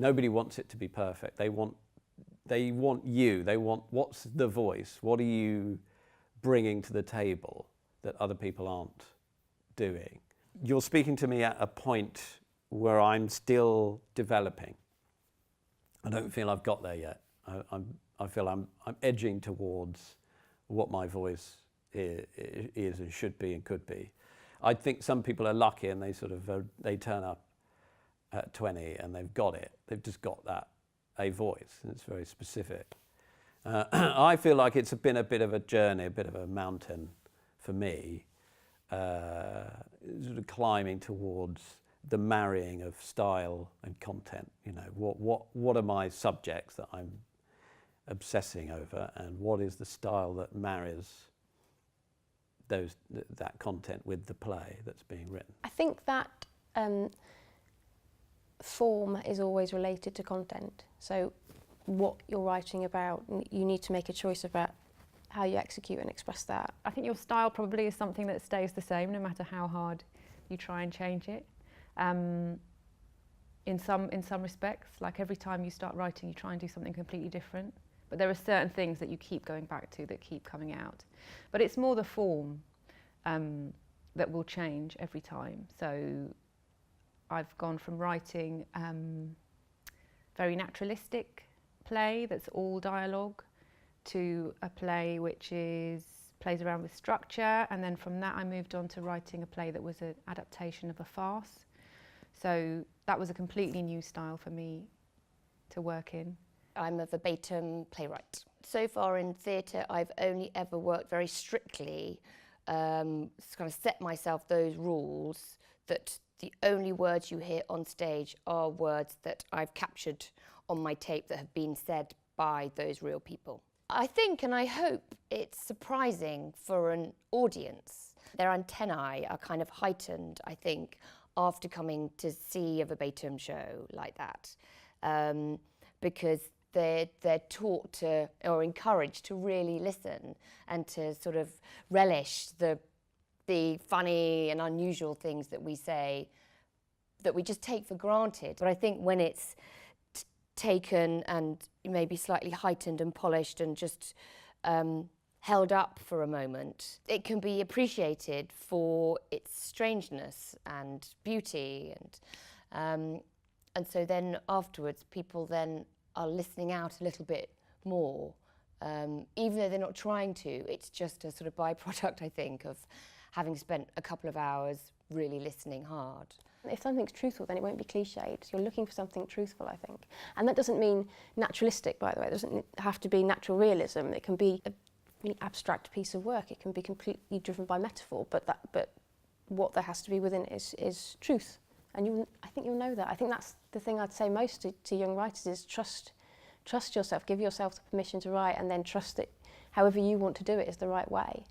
Nobody wants it to be perfect. They want you. They want, what's the voice? What are you bringing to the table that other people aren't doing? You're speaking to me at a point where I'm still developing. I don't feel I've got there yet. I feel I'm edging towards what my voice is and should be and could be. I think some people are lucky and they sort of they turn up at 20 and they've got it. They've just got a voice, and it's very specific. I feel like it's been a bit of a journey, a bit of a mountain for me, sort of climbing towards the marrying of style and content. You know, what are my subjects that I'm obsessing over, and what is the style that marries that content with the play that's being written? I think that form is always related to content. So what you're writing about, you need to make a choice about how you execute and express that. I think your style probably is something that stays the same no matter how hard you try and change it. In some respects, like every time you start writing, you try and do something completely different. But there are certain things that you keep going back to that keep coming out. But it's more the form that will change every time. So I've gone from writing very naturalistic play that's all dialogue to a play which plays around with structure, and then from that I moved on to writing a play that was an adaptation of a farce. So that was a completely new style for me to work in. I'm a verbatim playwright. So far in theatre, I've only ever worked very strictly, kind of set myself those rules that the only words you hear on stage are words that I've captured on my tape that have been said by those real people. I think, and I hope, it's surprising for an audience. Their antennae are kind of heightened, I think, after coming to see a verbatim show like that, because they're taught to, or encouraged to really listen and to sort of relish the funny and unusual things that we say that we just take for granted. But I think when it's taken and maybe slightly heightened and polished and just held up for a moment, it can be appreciated for its strangeness and beauty, and so then afterwards people then are listening out a little bit more, even though they're not trying to. It's just a sort of byproduct, I think, of having spent a couple of hours really listening hard. If something's truthful, then it won't be cliched. You're looking for something truthful, I think. And that doesn't mean naturalistic, by the way. It doesn't have to be natural realism. It can be a really abstract piece of work. It can be completely driven by metaphor, but what there has to be within it is truth. And I think you'll know that. I think that's the thing I'd say most to young writers is trust yourself, give yourself the permission to write, and then trust that however you want to do it is the right way.